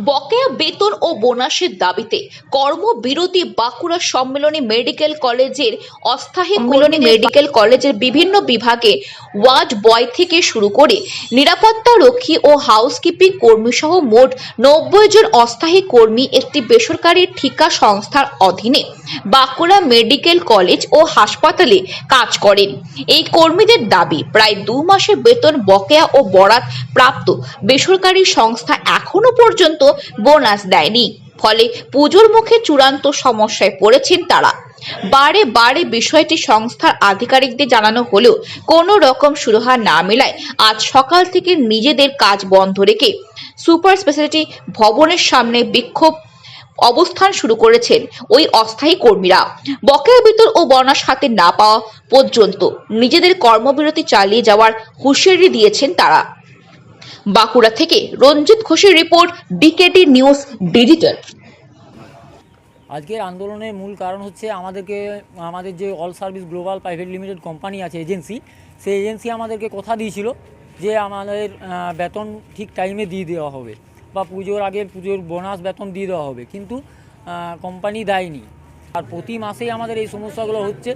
বকেয়া বেতন ও বোনাসের দাবিতে কর্মবিরতি বাঁকুড়া সম্মেলনী মেডিকেল কলেজের বিভিন্ন বিভাগে ওয়ার্ড বয় থেকে শুরু করে নিরাপত্তা রক্ষী ও হাউসকিপিং কর্মী সহ মোট 90 জন অস্থায়ী কর্মী একটি বেসরকারি ঠিকা সংস্থার অধীনে বাঁকুড়া মেডিকেল কলেজ ও হাসপাতালে কাজ করেন। এই কর্মীদের দাবি, প্রায় 2 মাসের বেতন বকেয়া ও বরাত প্রাপ্ত বেসরকারি সংস্থা এখনো পর্যন্ত বোনাস দেয়নি। ফলে পুজোর মুখে চূড়ান্ত সমস্যায় পড়েছেন তারা। বারে বারে বিষয়টি সংস্থার আধিকারিকদের জানানো হলেও কোনো রকম সুরাহা না মেলায় আজ সকাল থেকে নিজেদের কাজ বন্ধ রেখে সুপার স্পেশালিটি ভবনের সামনে বিক্ষোভ অবস্থান শুরু করেছেন ওই অস্থায়ী কর্মীরা। বকেয়া বেতন ও বোনাস হাতে না পাওয়া পর্যন্ত নিজেদের কর্মবিরতি চালিয়ে যাওয়ার হুঁশিয়ারি দিয়েছেন তারা। বাঁকুড়া থেকে রঞ্জিত ঘোষের রিপোর্ট, ডিকেটি নিউজ ডিজিটাল। আজকের আন্দোলনের মূল কারণ হচ্ছে আমাদের যে all service global private limited company আছে, এজেন্সি, সেই এজেন্সি আমাদেরকে কথা দিয়েছিল যে আমাদের বেতন ঠিক টাইমে দিয়ে দেওয়া হবে বা পুজোর আগে পুজোর বোনাস বেতন দিয়ে দেওয়া হবে, কিন্তু কোম্পানি দেয়নি। আর প্রতি মাসেই আমাদের এই সমস্যাগুলো হচ্ছে।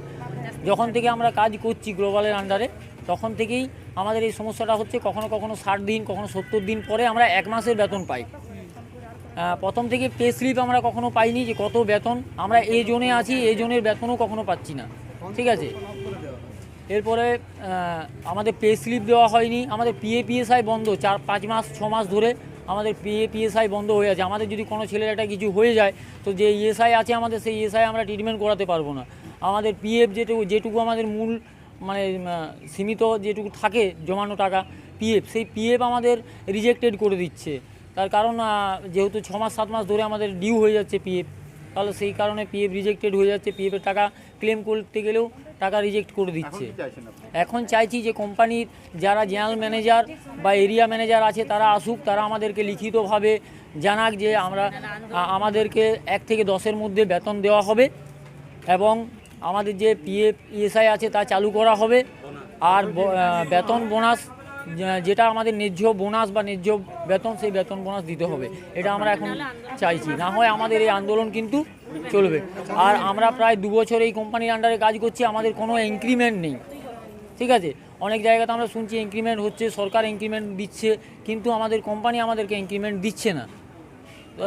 যখন থেকে আমরা কাজ করছি গ্লোবালের আন্ডারে, তখন থেকেই আমাদের এই সমস্যাটা হচ্ছে। কখনো কখনো 60 দিন, কখনো 70 দিন পরে আমরা 1 মাসের বেতন পাই। প্রথম থেকে পে স্লিপ আমরা কখনো পাইনি যে কত বেতন। আমরা এই জোনে আছি, এই জোনের বেতনও কখনো পাচ্ছি না, ঠিক আছে। এরপরে আমাদের পে স্লিপ দেওয়া হয়নি। আমাদের পিএফআই বন্ধ 4-5 মাস 6 মাস ধরে আমাদের পিএফআই বন্ধ হয়ে আছে। আমাদের যদি কোনো ছেলের একটা কিছু হয়ে যায়, তো যে ইএসআই আছে আমাদের, সেই ইএসআই আমরা ট্রিটমেন্ট করাতে পারবো না। আমাদের পিএফ যেটুকু আমাদের মূল মানে সীমিত যেটুকু থাকে জমানো টাকা পিএফ, সেই পিএফ আমাদের রিজেক্টেড করে দিচ্ছে। তার কারণ যেহেতু 6 মাস 7 মাস ধরে আমাদের ডিউ হয়ে যাচ্ছে পিএফ, তাহলে সেই কারণে পিএফ রিজেক্টেড হয়ে যাচ্ছে। পিএফের টাকা ক্লেম করতে গেলেও টাকা রিজেক্ট করে দিচ্ছে। এখন চাইছি যে কোম্পানির যারা জেনারেল ম্যানেজার বা এরিয়া ম্যানেজার আছে তারা আসুক, তারা আমাদেরকে লিখিতভাবে জানাক যে আমাদেরকে 1 থেকে 10-এর মধ্যে বেতন দেওয়া হবে এবং আমাদের যে পিএফ ইএসআই আছে তা চালু করা হবে। আর বেতন বোনাস যেটা আমাদের ন্যায্য বোনাস বা ন্যায্য বেতন, সেই বেতন বোনাস দিতে হবে। এটা আমরা এখন চাইছি, না হয় আমাদের এই আন্দোলন কিন্তু চলবে। আর আমরা প্রায় 2 বছর এই কোম্পানির আন্ডারে কাজ করছি, আমাদের কোনো ইনক্রিমেন্ট নেই, ঠিক আছে। অনেক জায়গাতে আমরা শুনছি ইনক্রিমেন্ট হচ্ছে, সরকার ইনক্রিমেন্ট দিচ্ছে, কিন্তু আমাদের কোম্পানি আমাদেরকে ইনক্রিমেন্ট দিচ্ছে না। তো